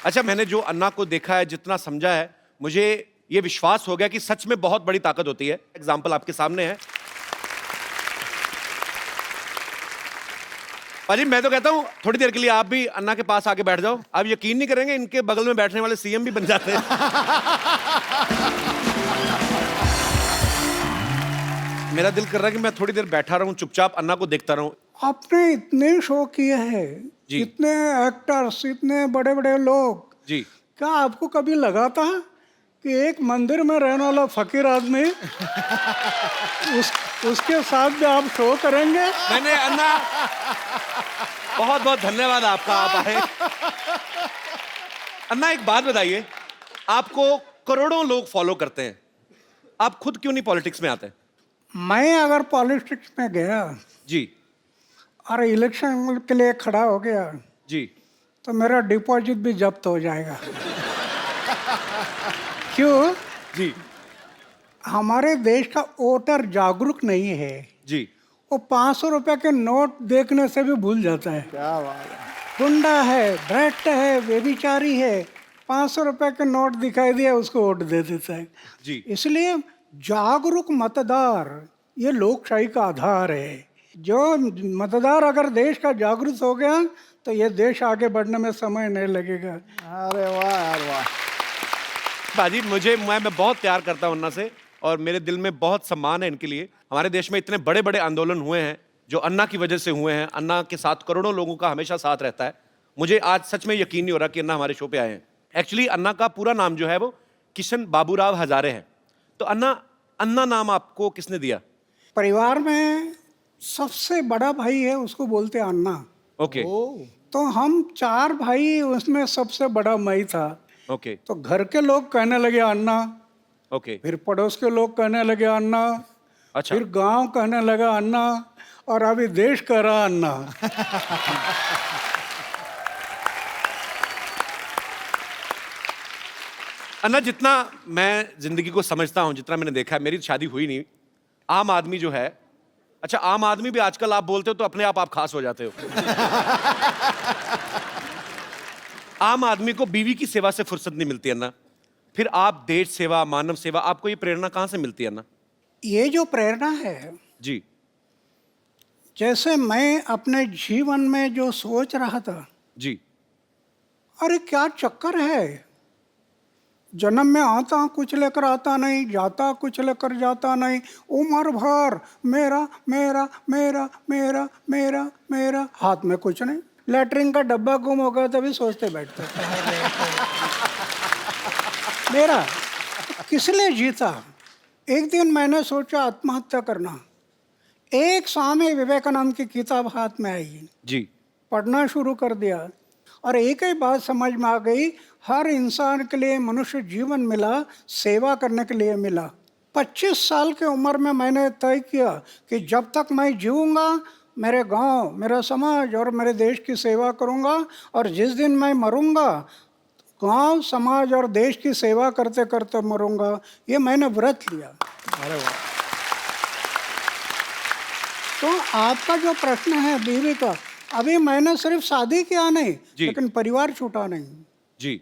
अच्छा, मैंने जो अन्ना को देखा है, जितना समझा है, मुझे ये विश्वास हो गया कि सच में बहुत बड़ी ताकत होती है। एग्जाम्पल आपके सामने है। पाजी, मैं तो कहता हूं थोड़ी देर के लिए आप भी अन्ना के पास आके बैठ जाओ। आप यकीन नहीं करेंगे, इनके बगल में बैठने वाले सीएम भी बन जाते हैं। मेरा दिल कर रहा है कि मैं थोड़ी देर बैठा रहूं, चुपचाप अन्ना को देखता रहूं। आपने इतने शो किए हैं, जी। इतने एक्टर्स, इतने बड़े बड़े लोग, जी। क्या आपको कभी लगा था कि एक मंदिर में रहने वाला फकीर आदमी उसके साथ भी आप शो करेंगे? मैंने अन्ना, बहुत बहुत धन्यवाद आपका, आप आए। अन्ना, एक बात बताइए, आपको करोड़ों लोग फॉलो करते हैं, आप खुद क्यों नहीं पॉलिटिक्स में आते? मैं अगर पॉलिटिक्स में गया जी। और इलेक्शन के लिए खड़ा हो गया जी। तो मेरा डिपॉजिट भी जब्त हो जाएगा। क्यों? जी। हमारे देश का वोटर जागरूक नहीं है। जी। वो 500 रुपए के नोट देखने से भी भूल जाता है। क्या बात है। गुंडा है, भ्रष्ट है, व्यभिचारी है, 500 रुपए के नोट दिखाई दिया उसको वोट दे देता है। जी। इसलिए जागरूक मतदार ये लोकशाही का आधार है। जो मतदार अगर देश का जागरूक हो गया तो ये देश आगे बढ़ने में समय नहीं लगेगा। अरे वाह यार वाह। बाजी, मैं बहुत प्यार करता हूं अन्ना से, और मेरे दिल में बहुत सम्मान है इनके लिए। हमारे देश में इतने बड़े बड़े आंदोलन हुए हैं जो अन्ना की वजह से हुए हैं। अन्ना के साथ करोड़ों लोगों का हमेशा साथ रहता है। मुझे आज सच में यकीन नहीं हो रहा कि अन्ना हमारे शो पे आए हैं। एक्चुअली अन्ना का पूरा नाम जो है वो किशन बाबूराव हजारे है। तो अन्ना, अन्ना नाम आपको किसने दिया? परिवार में सबसे बड़ा भाई है, उसको बोलते हैं अन्ना। ओके। तो हम 4 भाई, उसमें सबसे बड़ा मैं था। ओके। तो घर के लोग कहने लगे अन्ना, ओके। फिर पड़ोस के लोग कहने लगे अन्ना, अच्छा। फिर गांव कहने लगा अन्ना, और अभी देश कह रहा अन्ना। अन्ना, जितना मैं जिंदगी को समझता हूं, जितना मैंने देखा है, मेरी शादी हुई नहीं, आम आदमी जो है, अच्छा आम आदमी भी आजकल आप बोलते हो तो अपने आप खास हो जाते हो। आम आदमी को बीवी की सेवा से फुर्सत नहीं मिलती अन्ना, फिर आप देश सेवा, मानव सेवा, आपको ये प्रेरणा कहां से मिलती है अन्ना? ये जो प्रेरणा है, जी। जैसे मैं अपने जीवन में जो सोच रहा था, जी। अरे क्या चक्कर है, जन्म में आता कुछ लेकर आता नहीं, जाता कुछ लेकर जाता नहीं, उम्र भर मेरा मेरा मेरा मेरा मेरा मेरा, हाथ में कुछ नहीं, लेटरिन का डब्बा गुम हो गया तभी सोचते बैठते मेरा किस लिए जीता। एक दिन मैंने सोचा आत्महत्या करना। एक स्वामी विवेकानंद की किताब हाथ में आई, जी। पढ़ना शुरू कर दिया, और एक ही बात समझ में आ गई, हर इंसान के लिए मनुष्य जीवन मिला सेवा करने के लिए मिला। 25 साल की उम्र में मैंने तय किया कि जब तक मैं जीऊँगा मेरे गांव, मेरा समाज और मेरे देश की सेवा करूंगा, और जिस दिन मैं मरूंगा गांव, समाज और देश की सेवा करते करते मरूंगा। ये मैंने व्रत लिया। अरे वाह। तो आपका जो प्रश्न है बीवी का, अभी मैंने सिर्फ शादी किया नहीं, लेकिन परिवार छूटा नहीं। जी।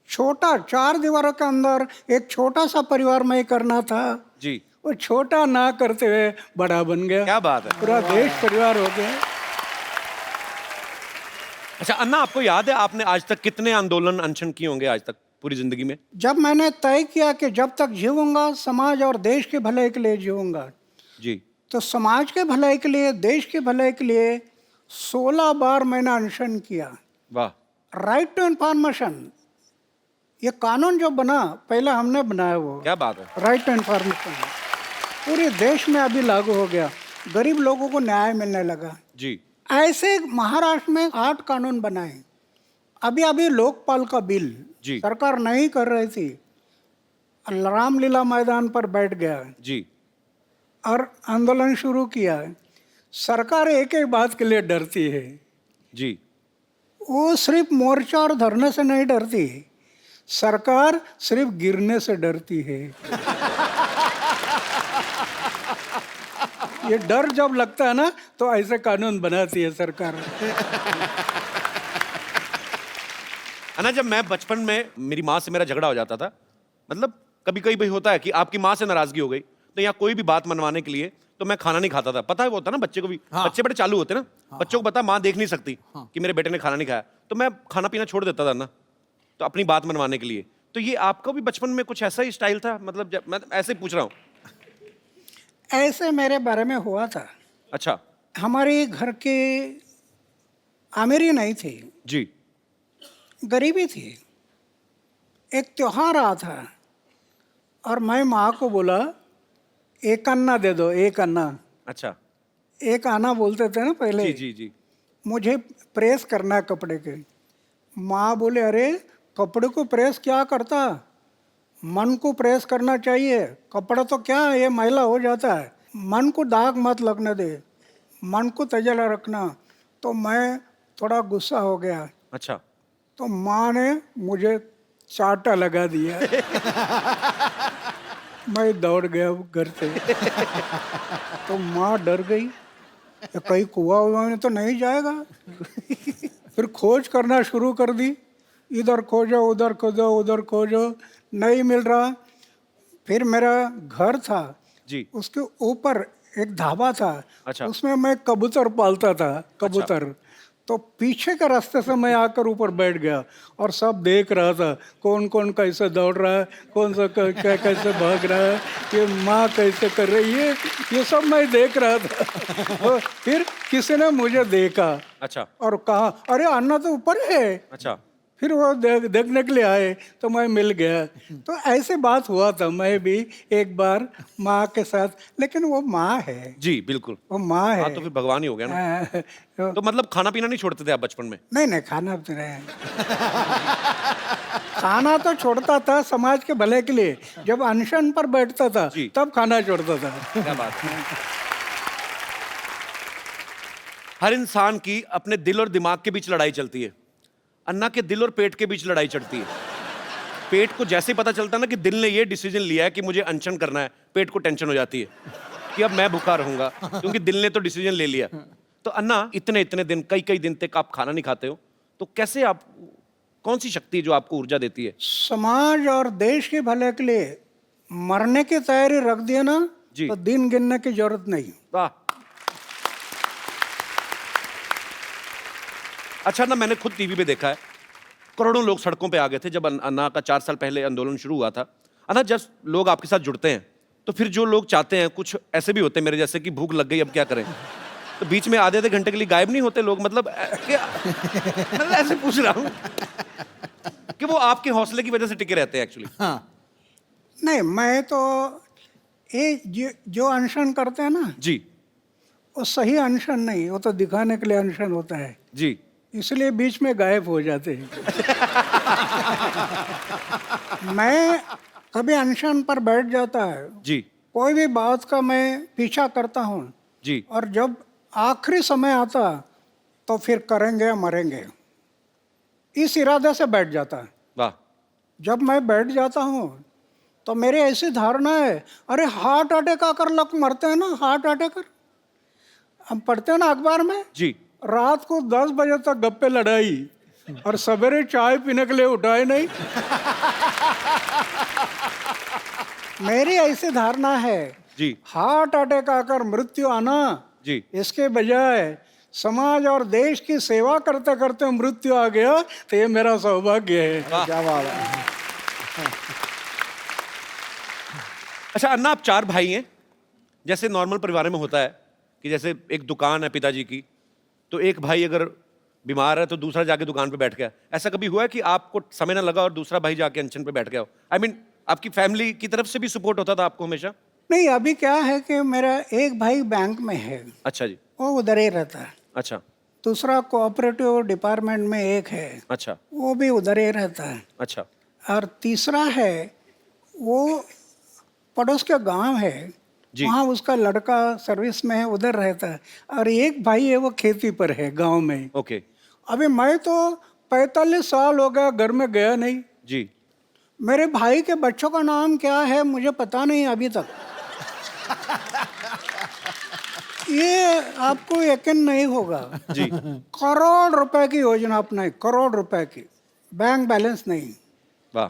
छोटा 4 दीवारों के अंदर एक छोटा सा परिवार में करना था, जी। वो छोटा ना करते हुए बड़ा बन गया। क्या बात है। पूरा देश परिवार हो गया। अच्छा अन्ना, आपको याद है आपने आज तक कितने आंदोलन अनशन किए होंगे आज तक पूरी जिंदगी में? जब मैंने तय किया कि जब तक जीऊंगा समाज और देश के भलाई के लिए जीऊंगा, जी। तो समाज के भलाई के लिए, देश के भलाई के लिए 16 बार मैंने अनशन किया। वाह। राइट टू इन्फॉर्मेशन, ये कानून जो बना पहले हमने बनाया, वो क्या बात है। राइट टू इन्फॉर्मेशन पूरे देश में अभी लागू हो गया, गरीब लोगों को न्याय मिलने लगा। जी। ऐसे महाराष्ट्र में 8 कानून बनाए। अभी अभी लोकपाल का बिल जी। सरकार नहीं कर रही थी, रामलीला मैदान पर बैठ गया जी। और आंदोलन शुरू किया। सरकार एक ही बात के लिए डरती है, जी। वो सिर्फ मोर्चा और धरने से नहीं डरती, सरकार सिर्फ गिरने से डरती है। ये डर जब लगता है ना तो ऐसे कानून बनाती है सरकार। अन्ना, जब मैं बचपन में मेरी माँ से मेरा झगड़ा हो जाता था, मतलब कभी कभी भाई होता है कि आपकी माँ से नाराजगी हो गई, तो यहाँ कोई भी बात मनवाने के लिए तो मैं खाना नहीं खाता था। पता है वो होता है ना, बच्चे को भी, बच्चे बड़े चालू होते हैं ना, बच्चों को पता माँ देख नहीं सकती कि मेरे बेटे ने खाना नहीं खाया, तो मैं खाना पीना छोड़ देता था ना, तो अपनी बात मनवाने के लिए। तो ये आपका भी बचपन में कुछ ऐसा ही स्टाइल था? मतलब जब मैं ऐसे ही पूछ रहा हूँ। ऐसे मेरे बारे में हुआ था। अच्छा हमारे घर के अमीरी नहीं थी, जी। गरीबी थी। एक त्योहार आ था और मैं माँ को बोला, एक अन्ना दे दो, एक अन्ना। अच्छा एक आना बोलते थे ना पहले। जी जी जी। मुझे प्रेस करना है कपड़े के। माँ बोले, अरे कपड़े को प्रेस क्या करता, मन को प्रेस करना चाहिए। कपड़ा तो क्या है, ये मैला हो जाता है। मन को दाग मत लगने दे, मन को तजला रखना। तो मैं थोड़ा गुस्सा हो गया, अच्छा तो माँ ने मुझे चाटा लगा दिया। मैं दौड़ गया घर से। तो माँ डर गई, ये कहीं कुआं हुआ में तो नहीं जाएगा। फिर खोज करना शुरू कर दी, इधर खोजो उधर खोजो उधर खोजो, नहीं मिल रहा। फिर मेरा घर था, जी। उसके ऊपर एक ढाबा था। अच्छा। उसमें मैं कबूतर पालता था, कबूतर। तो पीछे के रास्ते से मैं आकर ऊपर बैठ गया और सब देख रहा था, कौन कौन कैसे दौड़ रहा है, कौन सा कैसे भाग रहा है, ये माँ कैसे कर रही है, ये सब मैं देख रहा था। और फिर किसी ने मुझे देखा अच्छा और कहा, अरे अन्ना तो ऊपर है। अच्छा फिर वो देखने के लिए आए तो मैं मिल गया। तो ऐसे बात हुआ था। मैं भी एक बार माँ के साथ, लेकिन वो माँ है, जी बिल्कुल। वो माँ है। हाँ तो फिर भगवान ही हो गया ना। तो तो मतलब खाना पीना नहीं छोड़ते थे आप बचपन में? नहीं नहीं, खाना तो नहीं। खाना तो छोड़ता था समाज के भले के लिए। जब अनशन पर बैठता था जी। तब खाना छोड़ता था। क्या बात है। हर इंसान की अपने दिल और दिमाग के बीच लड़ाई चलती है। अन्ना के दिल और पेट के बीच लड़ाई चलती है। पेट को जैसे ही पता चलता है ना कि दिल ने ये डिसीजन लिया है कि मुझे अनशन करना है, पेट को टेंशन हो जाती है कि अब मैं भूखा रहूंगा, क्योंकि दिल ने तो डिसीजन ले लिया। तो अन्ना, इतने इतने दिन, कई कई दिन तक आप खाना नहीं खाते हो, तो कैसे आप, कौन सी शक्ति है जो आपको ऊर्जा देती है? समाज और देश के भले के लिए मरने की तैयारी रख दिया ना, जी। तो दिन गिनने की जरूरत नहीं। वाह। अच्छा ना, मैंने खुद टीवी पे देखा है, करोड़ों लोग सड़कों पे आ गए थे जब अन्ना का 4 साल पहले आंदोलन शुरू हुआ था। अन्ना, जब लोग आपके साथ जुड़ते हैं तो फिर जो लोग चाहते हैं, कुछ ऐसे भी होते हैं मेरे जैसे कि भूख लग गई अब क्या करें, तो बीच में आधे आधे घंटे के लिए गायब नहीं होते लोग, मतलब मतलब ऐसे पूछ रहा हूँ कि वो आपके हौसले की वजह से टिके रहते हैं एक्चुअली। नहीं, मैं तो ये जो अनशन करते हैं ना, जी वो सही अनशन नहीं, वो तो दिखाने के लिए अनशन होता है, जी। इसलिए बीच में गायब हो जाते हैं। मैं कभी अनशन पर बैठ जाता है, जी कोई भी बात का मैं पीछा करता हूँ, जी। और जब आखिरी समय आता तो फिर करेंगे मरेंगे, इस इरादे से बैठ जाता है। वाह। जब मैं बैठ जाता हूँ तो मेरी ऐसी धारणा है, अरे हार्ट अटैक आकर लोग मरते हैं ना, हार्ट अटैक। हम पढ़ते हैं ना अखबार में, जी रात को 10 बजे तक गप्पे लड़ाई और सवेरे चाय पीने के लिए उठाए नहीं। मेरी ऐसी धारणा है, जी हार्ट अटैक आकर मृत्यु आना, जी। इसके बजाय समाज और देश की सेवा करते करते मृत्यु आ गया तो ये मेरा सौभाग्य है। क्या बात है। अच्छा अन्ना, आप 4 भाई हैं, जैसे नॉर्मल परिवार में होता है कि जैसे एक दुकान है पिताजी की, तो एक भाई अगर बीमार है तो दूसरा जाके दुकान पे बैठ गया। ऐसा कभी हुआ है कि आपको समय ना लगा और दूसरा भाई जाके अनशन पे बैठ गया हो? आई मीन आपकी फैमिली की तरफ से भी सपोर्ट होता था आपको हमेशा? नहीं, अभी क्या है कि मेरा एक भाई बैंक में है, अच्छा जी। वो उधर ही रहता है। अच्छा दूसरा कोऑपरेटिव डिपार्टमेंट में एक है, अच्छा वो भी उधर ही रहता है। अच्छा और तीसरा है, वो पड़ोस के गांव है, जी। वहाँ उसका लड़का सर्विस में है, उधर रहता है। और एक भाई है, वो खेती पर है गांव में। ओके अभी मैं तो 45 साल हो गया घर में गया नहीं। जी। मेरे भाई के बच्चों का नाम क्या है मुझे पता नहीं अभी तक। ये आपको यकीन नहीं होगा जी करोड़ रुपए की योजना अपनाई, करोड़ रुपए की। बैंक बैलेंस नहीं। वाह,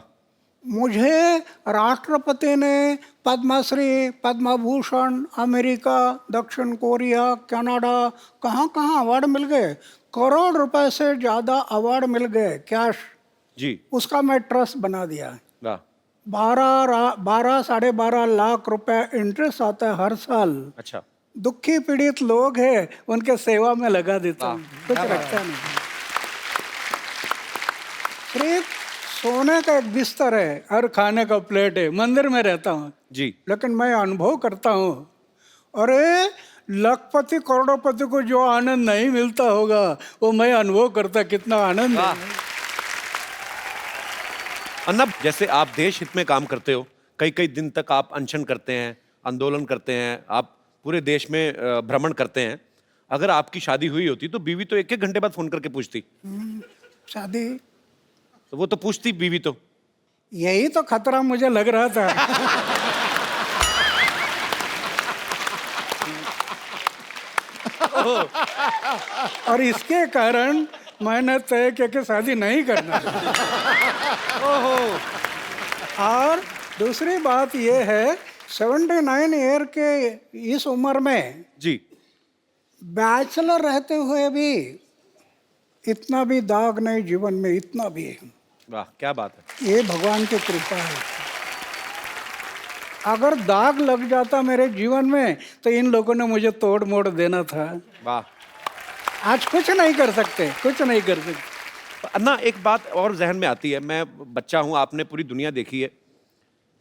मुझे राष्ट्रपति ने पद्मश्री, पद्मभूषण, अमेरिका, दक्षिण कोरिया, कनाडा, कहाँ कहाँ अवार्ड मिल गए। करोड़ रुपए से ज़्यादा अवार्ड मिल गए कैश। जी, उसका मैं ट्रस्ट बना दिया। वाह, 12 साढ़े 12 लाख रुपए इंटरेस्ट आता है हर साल। अच्छा, दुखी पीड़ित लोग हैं, उनके सेवा में लगा देता हूँ, कुछ रखता नहीं। सिर्फ सोने का एक बिस्तर है और खाने का प्लेट है, मंदिर में रहता हूँ, जी, लेकिन मैं अनुभव करता हूँ। अरे लखपति करोड़पति को जो आनंद नहीं मिलता होगा वो मैं अनुभव करता, कितना आनंद है। अन्ना, जैसे आप देश हित में काम करते हो, कई कई दिन तक आप अनशन करते हैं, आंदोलन करते हैं, आप पूरे देश में भ्रमण करते हैं। अगर आपकी शादी हुई होती तो बीवी तो एक एक घंटे बाद फोन करके पूछती, शादी, तो वो तो पूछती बीवी तो। यही तो खतरा मुझे लग रहा था। और इसके कारण मैंने तय किया कि शादी नहीं करना। और दूसरी बात यह है, 79 ईयर के इस उम्र में जी, बैचलर रहते हुए भी इतना भी दाग नहीं जीवन में, इतना भी है। वाह, क्या बात है। ये भगवान की कृपा है। अगर दाग लग जाता मेरे जीवन में तो इन लोगों ने मुझे तोड़ मोड़ देना था। वाह। आज कुछ नहीं कर सकते, कुछ नहीं कर सकते। अन्ना, एक बात और जहन में आती है, मैं बच्चा हूं, आपने पूरी दुनिया देखी है।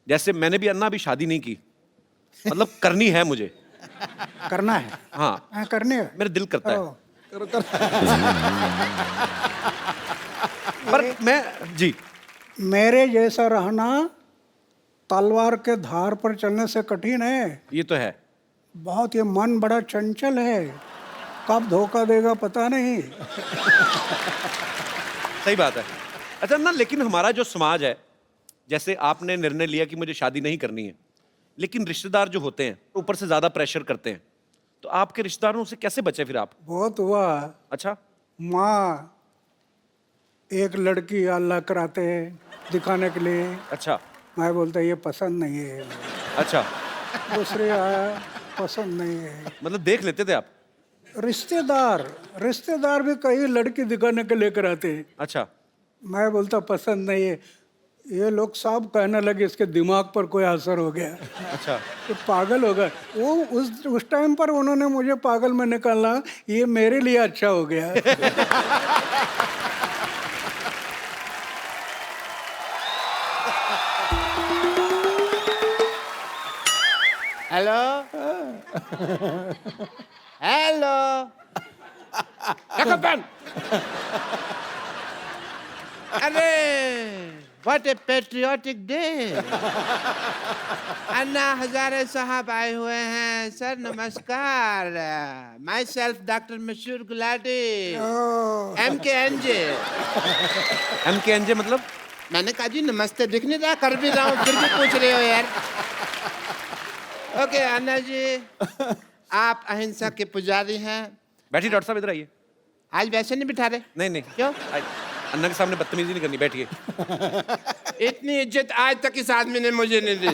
जैसे मैंने भी अन्ना अभी शादी नहीं की, मतलब करनी है मुझे। करना है? हाँ, करनी है। मेरा दिल करता है। करो। पर मैं, जी, मेरे जैसा रहना तलवार के धार पर चलने से कठिन है। ये तो है। बहुत, ये मन बड़ा चंचल है, कब धोखा देगा पता नहीं। सही बात है। अच्छा ना, लेकिन हमारा जो समाज है, जैसे आपने निर्णय लिया कि मुझे शादी नहीं करनी है, लेकिन रिश्तेदार जो होते हैं ऊपर से ज्यादा प्रेशर करते हैं, तो आपके रिश्तेदारों से कैसे बचे फिर आप? बहुत हुआ। अच्छा, माँ एक लड़की अल्लाह कराते हैं दिखाने के लिए, अच्छा, मैं बोलता ये पसंद नहीं है। अच्छा, दूसरे आया, पसंद नहीं है। मतलब देख लेते थे आप? रिश्तेदार भी कई लड़की दिखाने के लेकर आते हैं, अच्छा, मैं बोलता पसंद नहीं है। ये लोग सब कहने लगे इसके दिमाग पर कोई असर हो गया, अच्छा, तो पागल हो गया वो। उस टाइम पर उन्होंने मुझे पागल में निकाला, ये मेरे लिए अच्छा हो गया। Hello hello, pen. अरे what a patriotic day. Anna Hazare साहब आए हुए हैं। सर नमस्कार। माई सेल्फ डॉक्टर मशहूर गुलाटी, MKNJ। MKNJ मतलब? मैंने कहा जी नमस्ते, दिख नहीं रहा, कर भी रहा हूँ, फिर भी पूछ रहे हो यार। ओके अन्ना जी, आप अहिंसा के पुजारी हैं। बैठिए डॉक्टर साहब, इधर आइए। आज वैसे नहीं बिठा रहे? नहीं नहीं, क्यों? अन्ना के सामने बदतमीजी नहीं करनी, बैठिए। इतनी इज्जत आज तक इस आदमी ने मुझे नहीं दी।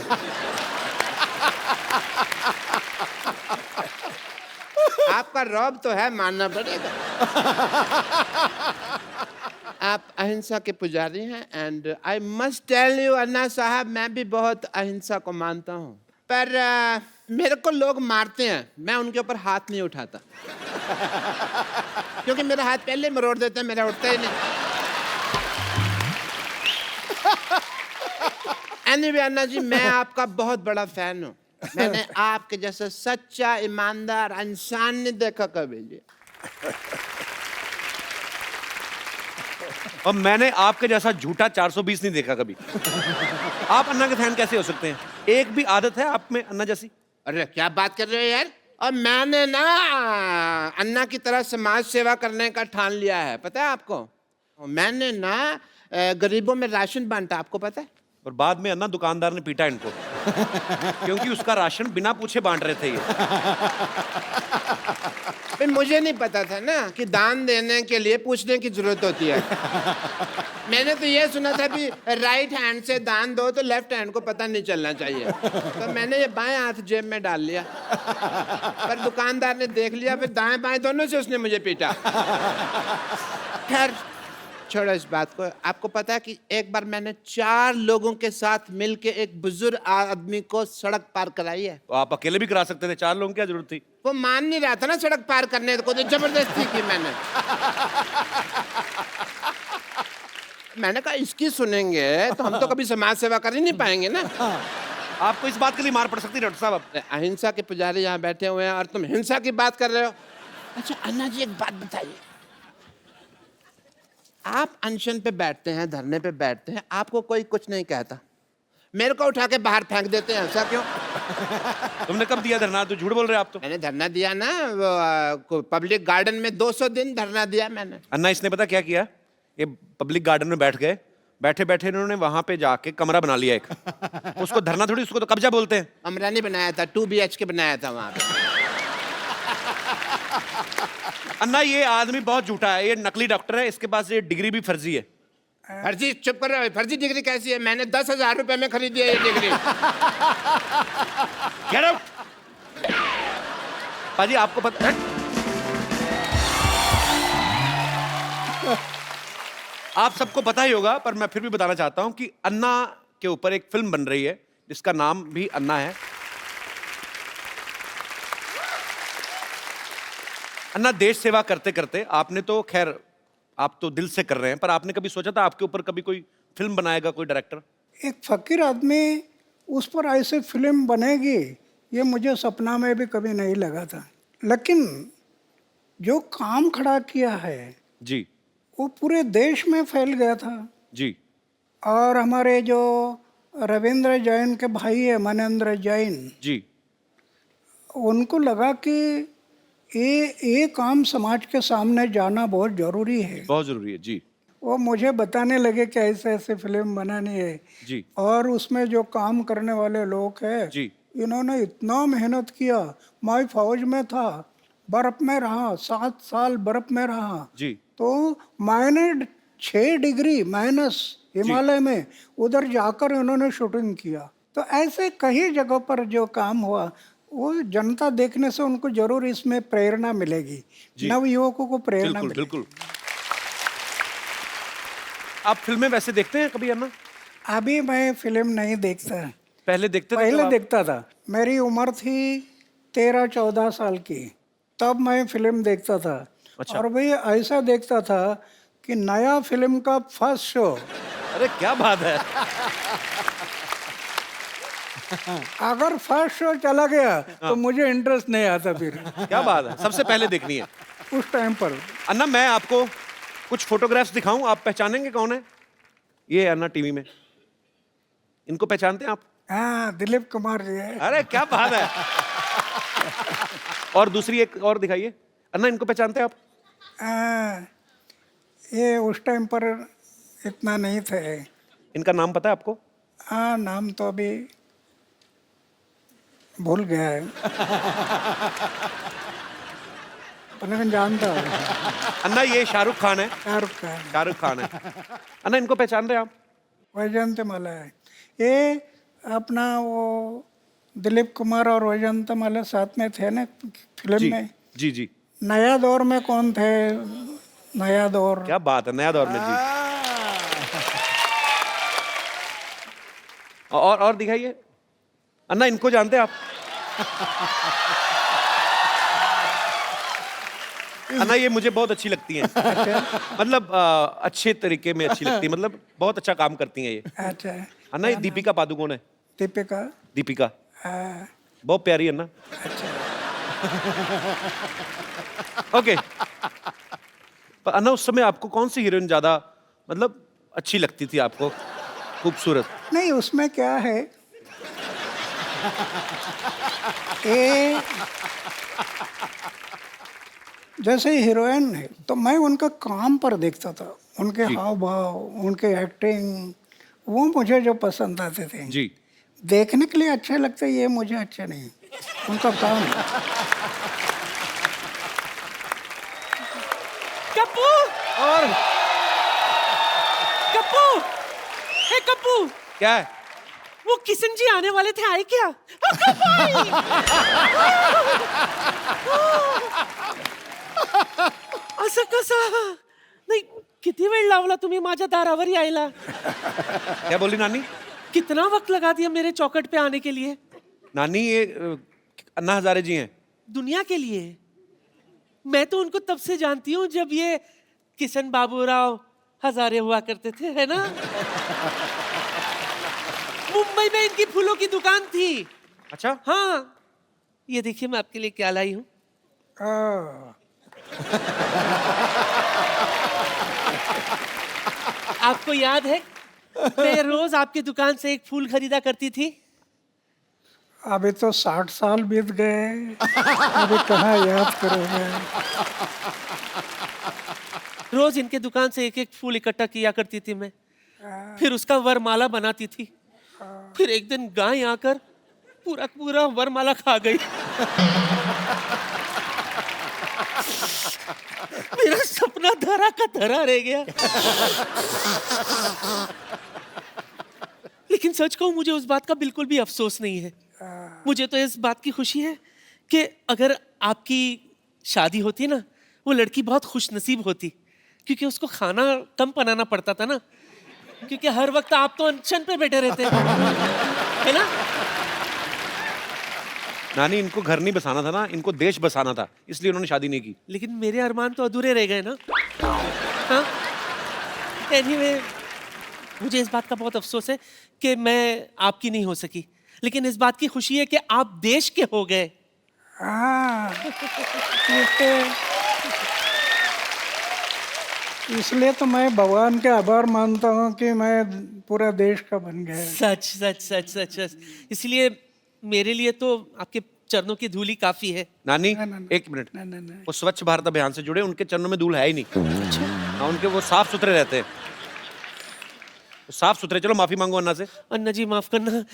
आपका रौब तो है, मानना पड़ेगा। आप अहिंसा के पुजारी हैं and I must tell you Anna Sahab, मैं भी बहुत अहिंसा को मानता हूँ, पर मेरे को लोग मारते हैं, मैं उनके ऊपर हाथ नहीं उठाता। क्योंकि मेरा हाथ पहले मरोड़ देते हैं, मेरा उठता ही नहीं। एनीवे अन्ना जी, मैं आपका बहुत बड़ा फैन हूँ। मैंने आपके जैसा सच्चा ईमानदार इंसान नहीं देखा कभी जी। और मैंने आपके जैसा झूठा 420 नहीं देखा कभी। आप अन्ना के फैन कैसे हो सकते हैं? एक भी आदत है आप में अन्ना जैसी? अरे क्या बात कर रहे हो यार। और मैंने ना अन्ना की तरह समाज सेवा करने का ठान लिया है, पता है आपको? मैंने ना गरीबों में राशन बांटा, आपको पता है? और बाद में अन्ना दुकानदार ने पीटा इनको क्योंकि उसका राशन बिना पूछे बांट रहे थे ये। फिर मुझे नहीं पता था ना कि दान देने के लिए पूछने की जरूरत होती है। मैंने तो ये सुना था कि राइट हैंड से दान दो तो लेफ्ट हैंड को पता नहीं चलना चाहिए, तो मैंने ये बाएं हाथ जेब में डाल लिया, पर दुकानदार ने देख लिया, फिर दाएं बाएं दोनों से उसने मुझे पीटा। खैर छोड़ो इस बात को। आपको पता है कि एक बार मैंने 4 लोगों के साथ मिलके एक बुजुर्ग आदमी को सड़क पार कराई है। तो आप अकेले भी करा सकते थे, 4 लोगों की क्या जरूरत थी? वो मान नहीं रहा था ना सड़क पार करने को, तो जबरदस्ती की मैंने। मैंने कहा इसकी सुनेंगे तो हम तो कभी समाज सेवा कर ही नहीं पाएंगे ना। आपको इस बात के लिए मार पड़ सकती है डॉक्टर साहब। अब अहिंसा के पुजारी यहाँ बैठे हुए हैं और तुम हिंसा की बात कर रहे हो। अच्छा अन्ना जी एक बात बताइए, आप अनशन पे बैठते हैं, धरने पे बैठते हैं, आपको कोई कुछ नहीं कहता, मेरे को उठा के बाहर फेंक देते हैं, ऐसा क्यों? तुमने कब दिया धरना? तो झूठ बोल रहे हो आप तो। मैंने धरना दिया ना पब्लिक गार्डन में, 200 दिन धरना दिया मैंने। अन्ना इसने पता क्या किया, ये पब्लिक गार्डन में बैठ गए, बैठे बैठे इन्होंने वहां पे जाके कमरा बना लिया एक। उसको धरना थोड़ी, उसको तो कब्जा बोलते हैं। कमरा नहीं बनाया था, 2 BHK बनाया था वहां पे। अन्ना ये आदमी बहुत झूठा है, ये नकली डॉक्टर है, इसके पास ये डिग्री भी फर्जी है। फर्जी? चुप कर रहे हो, फर्जी डिग्री कैसी है? मैंने 10,000 रुपए में खरीदी है ये डिग्री। Get out! पाजी आपको पता आप सबको पता ही होगा, पर मैं फिर भी बताना चाहता हूं कि अन्ना के ऊपर एक फिल्म बन रही है जिसका नाम भी अन्ना है। अन्ना देश सेवा करते करते आपने तो खैर आप तो दिल से कर रहे हैं, पर आपने कभी सोचा था आपके ऊपर कभी कोई फिल्म बनाएगा कोई डायरेक्टर? एक फकीर आदमी उस पर ऐसे फिल्म बनेगी ये मुझे सपना में भी कभी नहीं लगा था, लेकिन जो काम खड़ा किया है जी वो पूरे देश में फैल गया था। जी। और हमारे जो रविंद्र जैन के भाई है मनेंद्र जैन, जी उनको लगा कि ये काम समाज के सामने जाना बहुत ज़रूरी है। बहुत जरूरी है। जी वो मुझे बताने लगे कि ऐसे ऐसे फिल्म बनानी है जी और उसमें जो काम करने वाले लोग हैं जी इन्होंने इतना मेहनत किया। मैं फौज में था, बर्फ में रहा, 7 साल बर्फ में रहा, जी तो मैंने 6 डिग्री माइनस हिमालय में उधर जाकर उन्होंने शूटिंग किया। तो ऐसे कई जगहों पर जो काम हुआ वो जनता देखने से उनको जरूर इसमें प्रेरणा मिलेगी, नव युवकों को प्रेरणा बिल्कुल मिलेगी। बिल्कुल। आप फिल्में वैसे देखते हैं कभी अन्ना? अभी मैं फिल्म नहीं देखता, पहले देखते थे? पहले तो आप- देखता था। मेरी उम्र थी 13-14 साल की, तब मैं फिल्म देखता था। अच्छा। और भाई ऐसा देखता था कि नया फिल्म का फर्स्ट शो, अरे क्या बात है। अगर फर्स्ट शो चला गया तो मुझे इंटरेस्ट नहीं आता फिर क्या बात है, सबसे पहले देखनी है। उस टाइम पर। अन्ना मैं आपको कुछ फोटोग्राफ्स दिखाऊं, आप पहचानेंगे कौन है? ये है अन्ना टीवी में, इनको पहचानते हैं आप? हाँ, दिलीप कुमार जी है। अरे क्या बात है। और दूसरी एक और दिखाइए। अन्ना इनको पहचानते हैं आप? ये उस टाइम पर इतना नहीं थे। इनका नाम पता है आपको? हाँ, नाम तो अभी भूल गया है पर लेकिन जानता हूँ। अन्ना ये शाहरुख खान है। शाहरुख खान, शाहरुख खान है। अन्ना इनको पहचान रहे हैं आप? वैजयंती माला है। ये अपना वो दिलीप कुमार और वैजयंती माला साथ में थे ना फिल्म जी में। जी जी। नया दौर में कौन थे? नया दौर। क्या बात है, नया दौर में। जी और दिखाइए। अन्ना इनको जानते हैं आप? अन्ना ये मुझे बहुत अच्छी लगती हैं। मतलब अच्छे तरीके में अच्छी लगती है, मतलब बहुत अच्छा काम करती हैं ये। अच्छा, अन्ना ये दीपिका पादुकोण है। दीपिका। दीपिका हाँ, बहुत प्यारी है अन्ना। अच्छा। ओके। पर अन्ना उस समय आपको कौन सी हीरोइन ज्यादा मतलब अच्छी लगती थी आपको, खूबसूरत? नहीं, उसमें क्या है, ये जैसे हीरोइन है तो मैं उनका काम पर देखता था, उनके हाव भाव, उनके एक्टिंग वो मुझे जो पसंद आते थे, जी। देखने के लिए अच्छे लगते, ये मुझे अच्छे नहीं, उनका काम है। कप्पू और कप्पू हे कप्पू, क्या है? वो किशन जी आने वाले थे, आए क्या? कप्पू आई! असं कसं? नाही, किती वेळ लावला तुम्ही माझ्या दारावर यायला? क्या बोली नानी? कितना वक्त लगा दिया मेरे चौखट पे आने के लिए? नानी ये अन्ना हजारे जी हैं। दुनिया के लिए। मैं तो उनको तब से जानती हूँ जब ये किशन बाबूराव हजारे हुआ करते थे, है ना? मुंबई में इनकी फूलों की दुकान थी। अच्छा। हाँ, ये देखिए मैं आपके लिए क्या लाई हूँ। आपको याद है मैं रोज आपकी दुकान से एक फूल खरीदा करती थी? अभी तो 60 साल बीत गए, अभी कहाँ याद करोगे। रोज इनके दुकान से एक एक फूल इकट्ठा किया करती थी मैं, फिर उसका वरमाला बनाती थी। फिर एक दिन गाय आकर पूरा पूरा वरमाला खा गई। मेरा सपना धरा का धरा रह गया। लेकिन सच कहूं, मुझे उस बात का बिल्कुल भी अफसोस नहीं है। मुझे तो इस बात की खुशी है कि अगर आपकी शादी होती ना, वो लड़की बहुत खुशनसीब होती, क्योंकि उसको खाना कम बनाना पड़ता था ना, क्योंकि हर वक्त आप तो अनशन पे बैठे रहते है ना? नानी, इनको घर नहीं बसाना था ना, इनको देश बसाना था, इसलिए उन्होंने शादी नहीं की। लेकिन मेरे अरमान तो अधूरे रह गए ना। हाँ? Anyway, मुझे इस बात का बहुत अफसोस है कि मैं आपकी नहीं हो सकी, लेकिन इस बात की खुशी है कि आप देश के हो गए। इसलिए तो मैं भगवान के आभार मानता हूँ कि मैं पूरा देश का बन गया। सच सच सच सच सच। इसलिए मेरे लिए तो आपके चरणों की धूली काफी है। नानी, ना। एक मिनट। नहीं। वो स्वच्छ भारत अभियान से जुड़े, उनके चरणों में धूल है ही नहीं। हाँ, उनके वो साफ सुथरे रहते हैं, साफ सुथरे। चलो माफी मांगो अन्ना से। अन्ना जी माफ करना।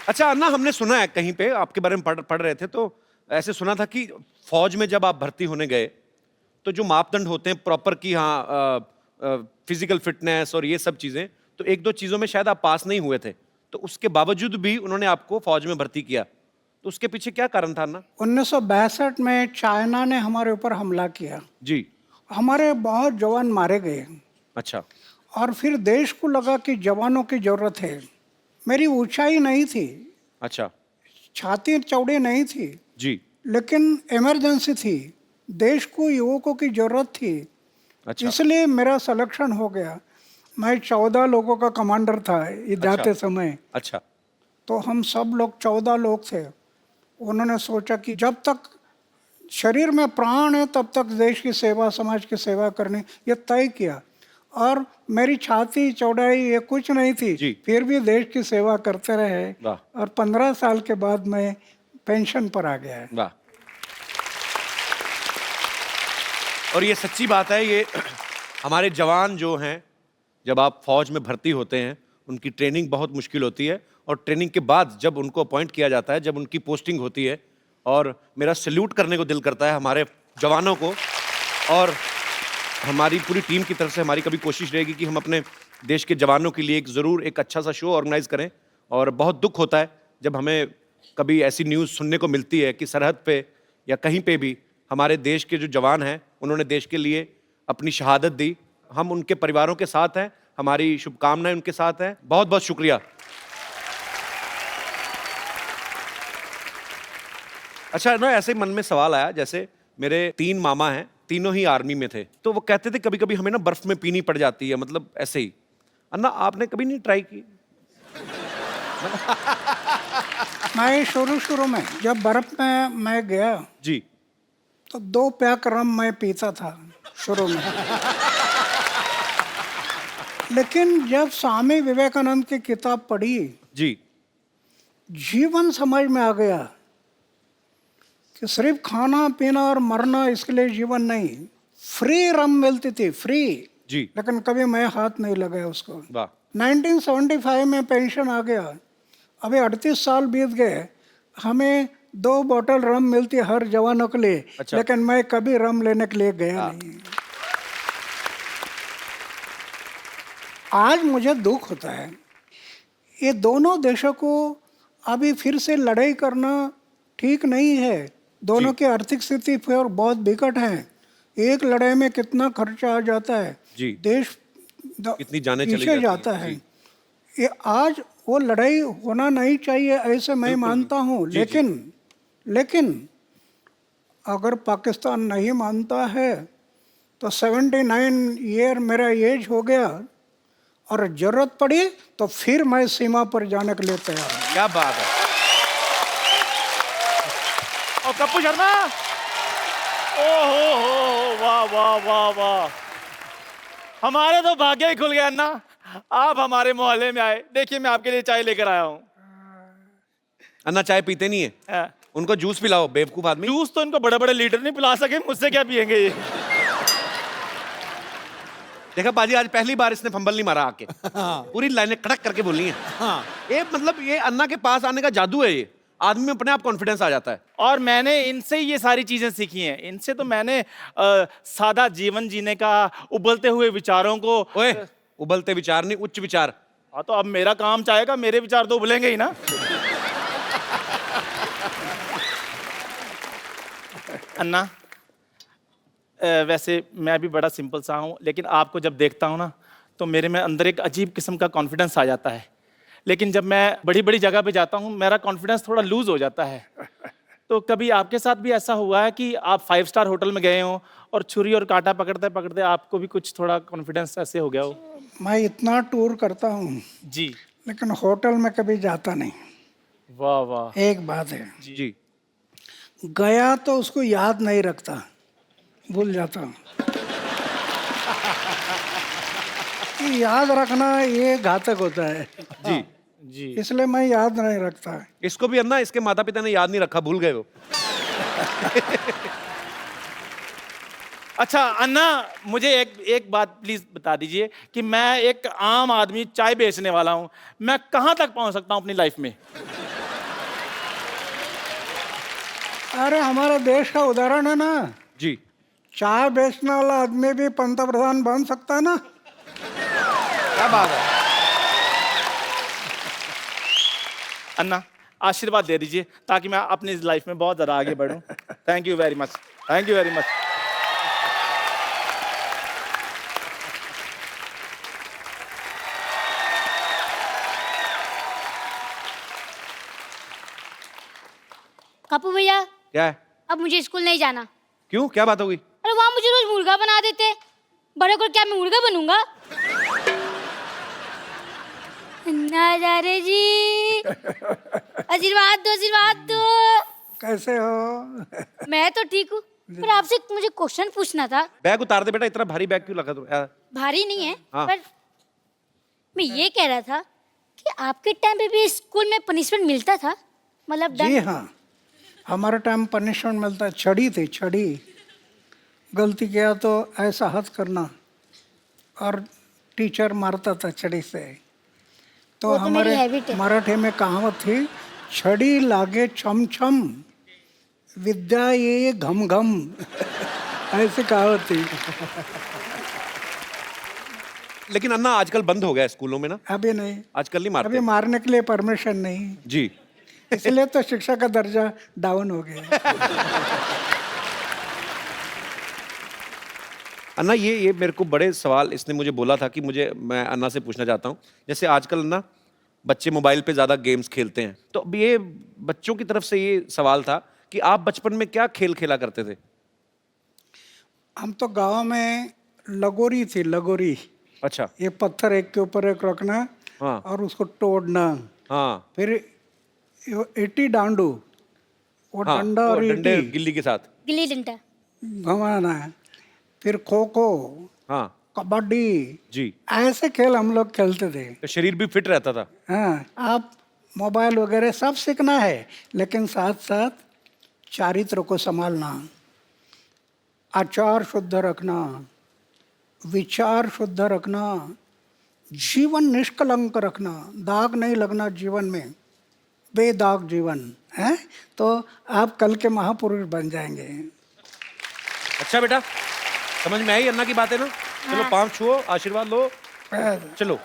अच्छा अन्ना, हमने सुना है कहीं पे, आपके बारे में पढ़ रहे थे तो ऐसे सुना था कि फौज में जब आप भर्ती होने गए तो जो मापदंड होते हैं प्रॉपर की, हाँ, फिजिकल फिटनेस और ये सब चीजें, तो एक दो चीजों में शायद आप पास नहीं हुए थे, तो उसके बावजूद भी उन्होंने आपको फौज में भर्ती किया, तो उसके पीछे क्या कारण था अन्ना? 1962 में चाइना ने हमारे ऊपर हमला किया जी। हमारे बहुत जवान मारे गए अच्छा। और फिर देश को लगा कि जवानों की जरूरत है। मेरी ऊंचाई नहीं थी, अच्छा। छाती चौड़ी नहीं थी, जी। लेकिन इमरजेंसी थी, देश को युवकों की जरूरत थी। अच्छा। इसलिए मेरा सिलेक्शन हो गया। मैं 14 लोगों का कमांडर था जाते समय। अच्छा। तो हम सब लोग 14 लोग थे। उन्होंने सोचा कि जब तक शरीर में प्राण है तब तक देश की सेवा, समाज की सेवा करनी, ये तय किया। और मेरी छाती चौड़ाई ये कुछ नहीं थी, जी। फिर भी देश की सेवा करते रहे। वाह। और 15 साल के बाद मैं पेंशन पर आ गया है। वाह। और ये सच्ची बात है, ये हमारे जवान जो हैं, जब आप फौज में भर्ती होते हैं, उनकी ट्रेनिंग बहुत मुश्किल होती है, और ट्रेनिंग के बाद जब उनको अपॉइंट किया जाता है, जब उनकी पोस्टिंग होती है, और मेरा सैल्यूट करने को दिल करता है हमारे जवानों को। और हमारी पूरी टीम की तरफ से हमारी कभी कोशिश रहेगी कि हम अपने देश के जवानों के लिए एक ज़रूर एक अच्छा सा शो ऑर्गेनाइज करें। और बहुत दुख होता है जब हमें कभी ऐसी न्यूज़ सुनने को मिलती है कि सरहद पे या कहीं पे भी हमारे देश के जो जवान हैं, उन्होंने देश के लिए अपनी शहादत दी। हम उनके परिवारों के साथ हैं, हमारी शुभकामनाएं उनके साथ हैं। बहुत बहुत शुक्रिया। अच्छा ना, ऐसे ही मन में सवाल आया, जैसे मेरे 3 मामा हैं, तीनों ही आर्मी में थे, तो वो कहते थे कभी कभी हमें ना बर्फ में पीनी पड़ जाती है, मतलब ऐसे ही। अन्ना, आपने कभी नहीं ट्राई की? मैं शुरू में जब बर्फ में मैं गया जी। तो 2 पैक रम मैं पीता था शुरू में। लेकिन जब स्वामी विवेकानंद की किताब पढ़ी, जी। जीवन समझ में आ गया कि सिर्फ खाना पीना और मरना इसके लिए जीवन नहीं। फ्री रम मिलती थी, फ्री, जी। लेकिन कभी मैं हाथ नहीं लगाया उसको। वाह। 1975 में पेंशन आ गया, अभी 38 साल बीत गए, हमें 2 बोतल रम मिलती हर जवानों के लिए। अच्छा। लेकिन मैं कभी रम लेने के लिए गया नहीं। आज मुझे दुख होता है, ये दोनों देशों को अभी फिर से लड़ाई करना ठीक नहीं है। दोनों की आर्थिक स्थिति फिर बहुत विकट है। एक लड़ाई में कितना खर्चा आ जाता है, जी। देश कितनी जानें चली पीछे जाती जाता हैं। है। जी। ये आज वो लड़ाई होना नहीं चाहिए, ऐसे मैं मानता हूँ। जी, लेकिन अगर पाकिस्तान नहीं मानता है तो 79 ईयर मेरा एज हो गया, और जरूरत पड़ी तो फिर मैं सीमा पर जाने के लिए तैयार हूँ। क्या बात है। और कप्पू शर्मा, ओ हो, वाह वाह वाह वाह, हमारे तो भाग्य ही खुल गया अन्ना, आप हमारे मोहल्ले में आए। देखिए मैं आपके लिए चाय लेकर आया हूँ। अन्ना चाय पीते नहीं है, उनको जूस पिलाओ, बेवकूफ आदमी। जूस तो इनको बड़े बड़े लीडर नहीं पिला सके, मुझसे क्या पियेंगे ये। देखा बाजी, आज पहली बार इसने फंबल नहीं मारा आके। पूरी लाइनें कड़क करके बोली हैं। ये मतलब ये अन्ना के पास आने का जादू है। ये आदमी में अपने आप कॉन्फिडेंस आ जाता है। और मैंने इनसे ही ये सारी चीजें सीखी हैं। इनसे तो मैंने सादा जीवन जीने का, उबलते हुए विचारों को। ओए, उबलते विचार नहीं, उच्च विचार। हाँ तो अब मेरा काम चाहेगा, मेरे विचार तो उबलेंगे ही ना। अन्ना, वैसे मैं भी बड़ा सिंपल सा हूँ, लेकिन आपको जब देखता हूँ ना तो मेरे में अंदर एक अजीब किस्म का कॉन्फिडेंस आ जाता है। लेकिन जब मैं बड़ी बड़ी जगह पे जाता हूँ मेरा कॉन्फिडेंस थोड़ा लूज हो जाता है। तो कभी आपके साथ भी ऐसा हुआ है कि आप 5 स्टार होटल में गए हो और छुरी और कांटा पकड़ते पकड़ते आपको भी कुछ थोड़ा कॉन्फिडेंस ऐसे हो गया हो? मैं इतना टूर करता हूँ जी। लेकिन होटल में कभी जाता नहीं। वाह वाह। एक बात है, जी। गया तो उसको याद नहीं रखता, भूल जाता हूँ। ये याद रखना ये घातक होता है, जी। जी। इसलिए मैं याद नहीं रखता। इसको भी अन्ना, इसके माता पिता ने याद नहीं रखा, भूल गए वो। अच्छा अन्ना, मुझे एक बात प्लीज बता दीजिए कि मैं एक आम आदमी चाय बेचने वाला हूँ, मैं कहाँ तक पहुँच सकता हूँ अपनी लाइफ में? अरे हमारे देश का उदाहरण है ना, जी। चाय बेचने वाला आदमी भी पंतप्रधान बन सकता है ना। क्या बात है। अन्ना आशीर्वाद दे दीजिए ताकि मैं अपनी लाइफ में बहुत ज़्यादा आगे बढ़ूं। Thank you very much, thank you very much. Kapoor भैया, क्या है? अब मुझे स्कूल नहीं जाना। क्यों, क्या बात हो गई? अरे वहाँ मुझे रोज मुर्गा बना देते, बड़े को क्या मैं मुर्गा बनूंगा? नजारे जी, आशीर्वाद दो, आशीर्वाद दो। कैसे हो? मैं तो ठीक हूँ, पर आपसे मुझे क्वेश्चन पूछना था। बैग उतार दे बेटा, इतना भारी बैग क्यों लगा तुम? भारी नहीं है, हाँ। पर मैं ये कह रहा था कि आपके टाइम पे भी स्कूल में पनिशमेंट मिलता था, मतलब जी हाँ, हमारे टाइम पनिशमेंट मिलता है। छड़ी थी, छड़ी। गलती किया तो ऐसा हाथ करना और टीचर मारता था छड़ी से। तो वो तो मेरी हमारे हैबिट है। मराठी में कहावत थी, छड़ी लागे छम छम, विद्या ये घम घम। ऐसी कहावत थी। लेकिन अन्ना आजकल बंद हो गया है स्कूलों में ना, अभी नहीं, आजकल नहीं मारते। अभी मारने के लिए परमिशन नहीं, जी। इसलिए तो शिक्षा का दर्जा डाउन हो गया। अन्ना ये मेरे को बड़े सवाल इसने मुझे बोला था कि मैं अन्ना से पूछना चाहता हूँ। जैसे आजकल ना बच्चे मोबाइल पे ज़्यादा गेम्स खेलते हैं, तो अब ये बच्चों की तरफ से ये सवाल था कि आप बचपन में क्या खेल खेला करते थे? हम तो गांव में लगोरी थी, लगोरी। अच्छा। ये पत्थर एक के ऊपर एक रखना, हाँ। और उसको तोड़ना। हाँ। फिर ईटी डांडू, वो हाँ, डंडा वो और डंडे ईटी गिल्ली के साथ। गिल्ली डंडा। घुमाना। फिर खो खो, हाँ कबड्डी, जी। ऐसे खेल हम लोग खेलते थे। तो शरीर भी फिट रहता था। हाँ, आप मोबाइल वगैरह सब सीखना है, लेकिन साथ साथ चारित्र को संभालना, आचार शुद्ध रखना, विचार शुद्ध रखना, जीवन निष्कलंक रखना, दाग नहीं लगना जीवन में, बेदाग जीवन है, तो आप कल के महापुरुष बन जाएंगे। अच्छा बेटा, समझ में आई अन्ना की बातें ना? चलो पाँव छुओ, आशीर्वाद लो, चलो।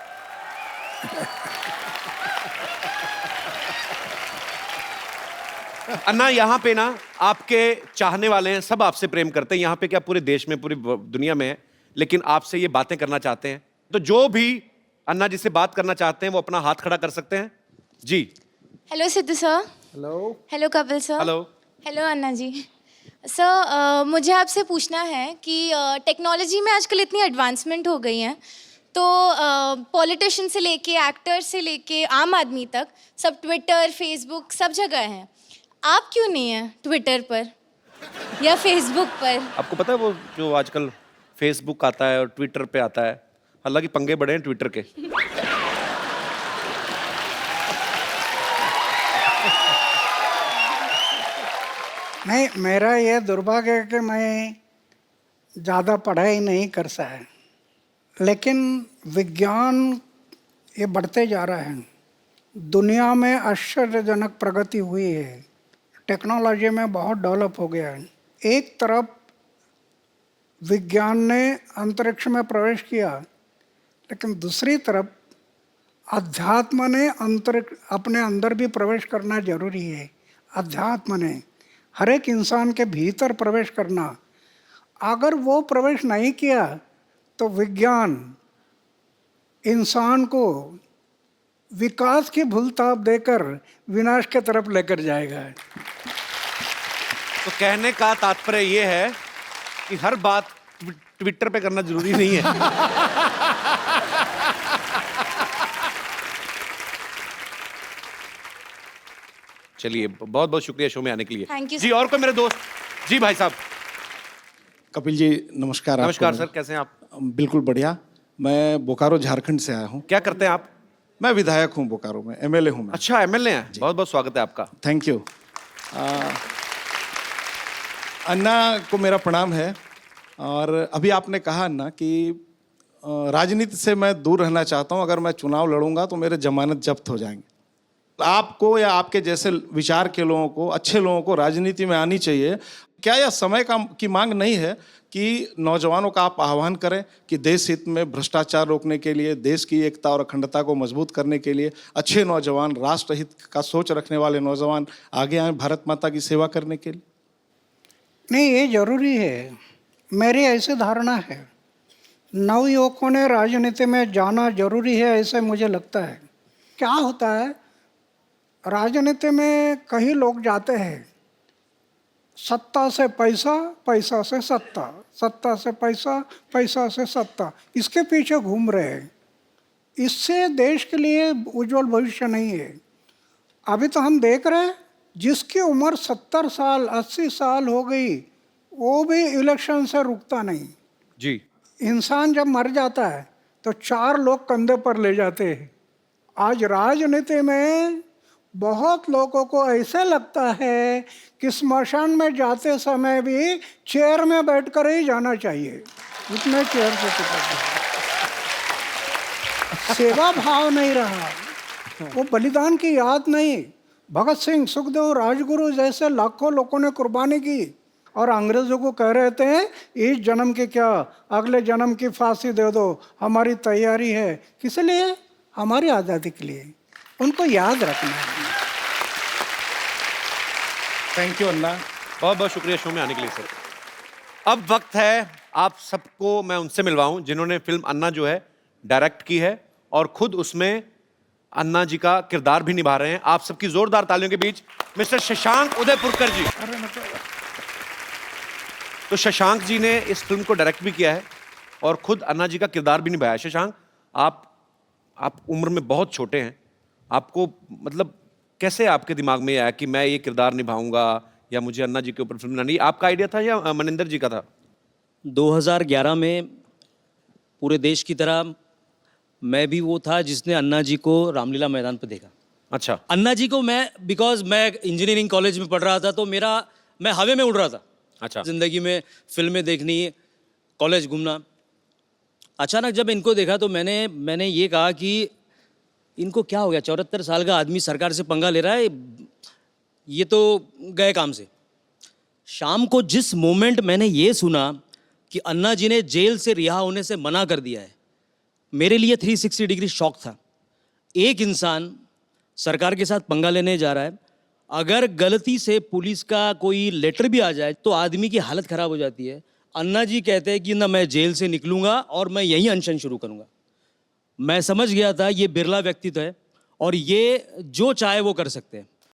अन्ना, यहाँ पे ना आपके चाहने वाले हैं, सब आपसे प्रेम करते हैं, यहाँ पे क्या पूरे देश में, पूरी दुनिया में है, लेकिन आपसे ये बातें करना चाहते हैं। तो जो भी अन्ना जी से बात करना चाहते हैं वो अपना हाथ खड़ा कर सकते हैं जी। Hello Sidhu sir. Hello. Hello Kapil sir. Hello. Hello Anna ji. Sir मुझे आपसे पूछना है कि टेक्नोलॉजी में आजकल इतनी एडवांसमेंट हो गई है, तो पॉलिटिशियन से लेके एक्टर से लेके आम आदमी तक सब ट्विटर फेसबुक सब जगह हैं। आप क्यों नहीं हैं ट्विटर पर या फेसबुक पर? आपको पता है वो जो आजकल फेसबुक आता है और ट्विटर पे आता है, हालांकि पंगे बड़े हैं ट्विटर के। नहीं, मेरा ये दुर्भाग्य है कि मैं ज़्यादा पढ़ाई नहीं कर सका, लेकिन विज्ञान ये बढ़ते जा रहा है, दुनिया में आश्चर्यजनक प्रगति हुई है, टेक्नोलॉजी में बहुत डेवलप हो गया है। एक तरफ विज्ञान ने अंतरिक्ष में प्रवेश किया, लेकिन दूसरी तरफ अध्यात्म ने अंतरिक्ष अपने अंदर भी प्रवेश करना जरूरी है। अध्यात्म ने हर एक इंसान के भीतर प्रवेश करना, अगर वो प्रवेश नहीं किया तो विज्ञान इंसान को विकास की भूलताप देकर विनाश की तरफ लेकर जाएगा। तो कहने का तात्पर्य ये है कि हर बात ट्विटर पे करना जरूरी नहीं है। चलिए, बहुत बहुत शुक्रिया शो में आने के लिए। Thank you, ji, sir. और कोई मेरे दोस्त? जी भाई साहब। कपिल जी नमस्कार। नमस्कार आपको सर, कैसे हैं आप? बिल्कुल बढ़िया। मैं बोकारो झारखंड से आया हूँ। क्या करते हैं आप? मैं विधायक हूँ बोकारो में, एमएलए हूँ मैं। अच्छा, एमएलए हैं। बहुत बहुत स्वागत है आपका। Thank you. अन्ना को मेरा प्रणाम है। और अभी आपने कहा अन्ना कि राजनीति से मैं दूर रहना चाहता हूँ, अगर मैं चुनाव लड़ूंगा तो मेरे जमानत जब्त हो जाएंगे। आपको या आपके जैसे विचार के लोगों को, अच्छे लोगों को राजनीति में आनी चाहिए। क्या यह समय की मांग नहीं है कि नौजवानों का आप आह्वान करें कि देश हित में भ्रष्टाचार रोकने के लिए, देश की एकता और अखंडता को मजबूत करने के लिए अच्छे नौजवान, राष्ट्रहित का सोच रखने वाले नौजवान आगे आए भारत माता की सेवा करने के लिए? नहीं, ये जरूरी है। मेरी ऐसी धारणा है, नवयुवकों ने राजनीति में जाना जरूरी है, ऐसे मुझे लगता है। क्या होता है, राजनीति में कई लोग जाते हैं सत्ता से पैसा, पैसा से सत्ता, सत्ता से पैसा, पैसा से सत्ता, इसके पीछे घूम रहे हैं। इससे देश के लिए उज्जवल भविष्य नहीं है। अभी तो हम देख रहे हैं, जिसकी उम्र 70 साल 80 साल हो गई वो भी इलेक्शन से रुकता नहीं। जी। इंसान जब मर जाता है तो 4 लोग कंधे पर ले जाते हैं। आज राजनीति में बहुत लोगों को ऐसे लगता है कि स्मशान में जाते समय भी चेयर में बैठकर ही जाना चाहिए, इतने चेयर से चिपक। सेवा भाव नहीं रहा, वो बलिदान की याद नहीं। भगत सिंह, सुखदेव, राजगुरु जैसे लाखों लोगों ने कुर्बानी की और अंग्रेजों को कह रहे थे इस जन्म के क्या, अगले जन्म की फांसी दे दो, हमारी तैयारी है। किस लिए? हमारी आज़ादी के लिए। उनको याद रखना है। थैंक यू अन्ना। बहुत बहुत शुक्रिया शो में आने के लिए सर। अब वक्त है आप सबको मैं उनसे मिलवाऊं जिन्होंने फिल्म अन्ना जो है डायरेक्ट की है और खुद उसमें अन्ना जी का किरदार भी निभा रहे हैं। आप सबकी जोरदार तालियों के बीच मिस्टर शशांक उदयपुरकर जी। तो शशांक जी ने इस फिल्म को डायरेक्ट भी किया है और खुद अन्ना जी का किरदार भी निभाया। शशांक, आप उम्र में बहुत छोटे हैं, आपको मतलब कैसे आपके दिमाग में आया कि मैं ये किरदार निभाऊंगा या मुझे अन्ना जी के ऊपर फिल्म बनानी? आपका आइडिया था या मनिंदर जी का था? 2011 में पूरे देश की तरह मैं भी वो था जिसने अन्ना जी को रामलीला मैदान पर देखा। अच्छा। अन्ना जी को मैं, बिकॉज मैं इंजीनियरिंग कॉलेज में पढ़ रहा था, तो मेरा मैं हवा में उड़ रहा था। अच्छा। जिंदगी में फिल्में देखनी, कॉलेज घूमना। अचानक जब इनको देखा तो मैंने ये कहा कि इनको क्या हो गया, 74 साल का आदमी सरकार से पंगा ले रहा है, ये तो गए काम से। शाम को जिस मोमेंट मैंने ये सुना कि अन्ना जी ने जेल से रिहा होने से मना कर दिया है, मेरे लिए 360 डिग्री शॉक था। एक इंसान सरकार के साथ पंगा लेने जा रहा है, अगर गलती से पुलिस का कोई लेटर भी आ जाए तो आदमी की हालत खराब हो जाती है। अन्ना जी कहते हैं कि ना मैं जेल से निकलूंगा और मैं यहीं अनशन शुरू करूंगा। मैं समझ गया था ये बिरला व्यक्तित्व है और ये जो चाहे वो कर सकते हैं।